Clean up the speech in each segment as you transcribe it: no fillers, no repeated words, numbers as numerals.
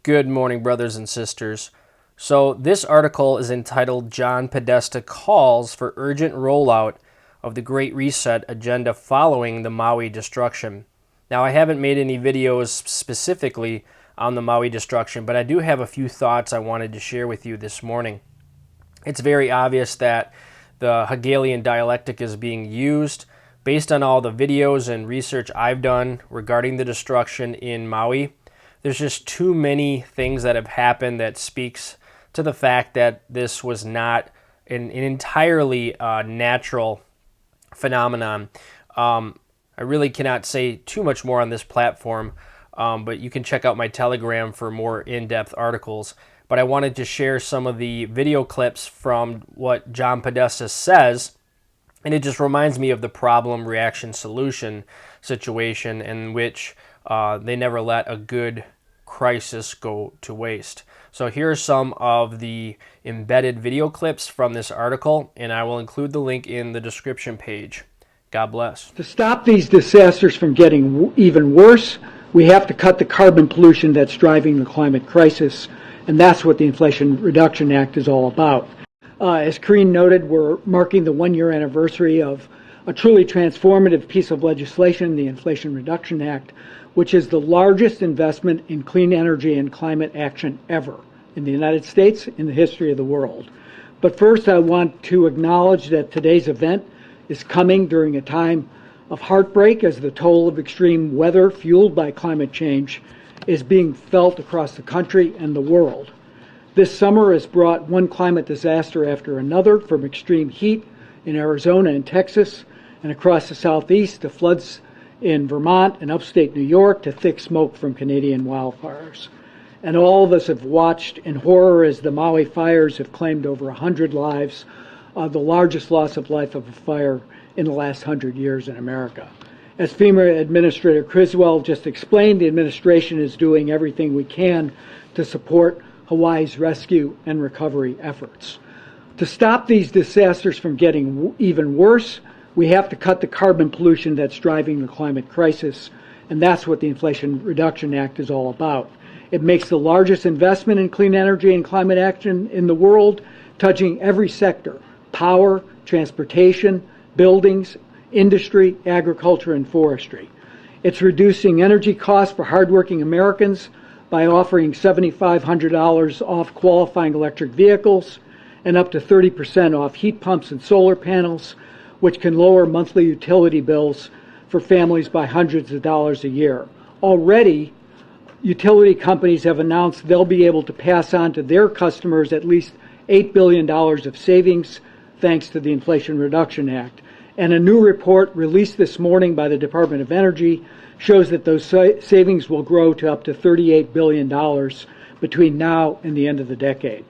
Good morning, brothers and sisters. So this article is entitled John Podesta Calls for Urgent Rollout of the Great Reset Agenda Following the Maui Destruction. Now, I haven't made any videos specifically on the Maui destruction, but I do have a few thoughts I wanted to share with you this morning. It's very obvious that the Hegelian dialectic is being used. Based on all the videos and research I've done regarding the destruction in Maui, there's just too many things that have happened that speaks to the fact that this was not an entirely natural phenomenon. I really cannot say too much more on this platform, but you can check out my Telegram for more in-depth articles. But I wanted to share some of the video clips from what John Podesta says, and it just reminds me of the problem, reaction, solution situation in which they never let a good crisis go to waste. So here are some of the embedded video clips from this article, and I will include the link in the description page. God bless. To stop these disasters from getting even worse, we have to cut the carbon pollution that's driving the climate crisis, and that's what the Inflation Reduction Act is all about. As Karine noted, we're marking the one-year anniversary of a truly transformative piece of legislation, the Inflation Reduction Act, which is the largest investment in clean energy and climate action ever in the United States, in the history of the world. But first, I want to acknowledge that today's event is coming during a time of heartbreak as the toll of extreme weather fueled by climate change is being felt across the country and the world. This summer has brought one climate disaster after another, from extreme heat in Arizona and Texas and across the Southeast to floods in Vermont and upstate New York to thick smoke from Canadian wildfires. And all of us have watched in horror as the Maui fires have claimed over 100 lives, the largest loss of life of a fire in the last 100 years in America. As FEMA Administrator Criswell just explained, the administration is doing everything we can to support Hawaii's rescue and recovery efforts. To stop these disasters from getting even worse, we have to cut the carbon pollution that's driving the climate crisis, and that's what the Inflation Reduction Act is all about. It makes the largest investment in clean energy and climate action in the world, touching every sector: power, transportation, buildings, industry, agriculture, and forestry. It's reducing energy costs for hardworking Americans by offering $7,500 off qualifying electric vehicles and up to 30% off heat pumps and solar panels, which can lower monthly utility bills for families by hundreds of dollars a year. Already, utility companies have announced they'll be able to pass on to their customers at least $8 billion of savings thanks to the Inflation Reduction Act. And a new report released this morning by the Department of Energy shows that those savings will grow to up to $38 billion between now and the end of the decade.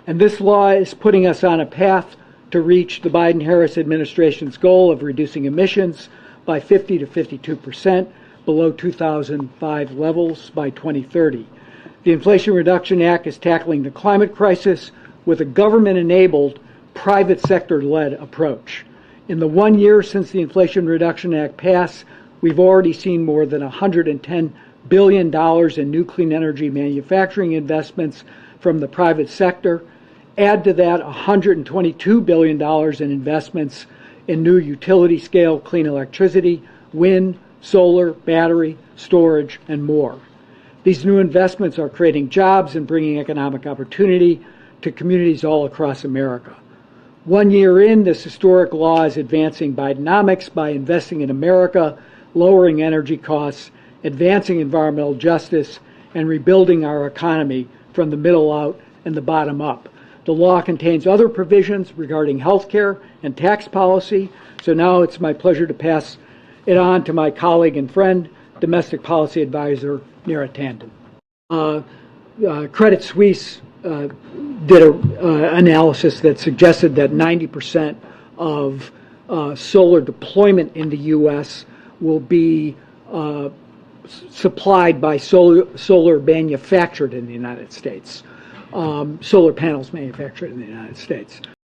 And this law is putting us on a path to reach the Biden-Harris administration's goal of reducing emissions by 50 to 52% below 2005 levels by 2030. The Inflation Reduction Act is tackling the climate crisis with a government-enabled, private sector-led approach. In the 1 year since the Inflation Reduction Act passed, we've already seen more than $110 billion in new clean energy manufacturing investments from the private sector. Add to that $122 billion in investments in new utility-scale clean electricity, wind, solar, battery, storage, and more. These new investments are creating jobs and bringing economic opportunity to communities all across America. 1 year in, this historic law is advancing Bidenomics by investing in America, lowering energy costs, advancing environmental justice, and rebuilding our economy from the middle out and the bottom up. The law contains other provisions regarding health care and tax policy, so now it's my pleasure to pass it on to my colleague and friend, Domestic Policy Advisor Neera Tanden. Credit Suisse did an analysis that suggested that 90% of solar deployment in the U.S. will be supplied by solar manufactured in the United States. Solar panels manufactured in the United States.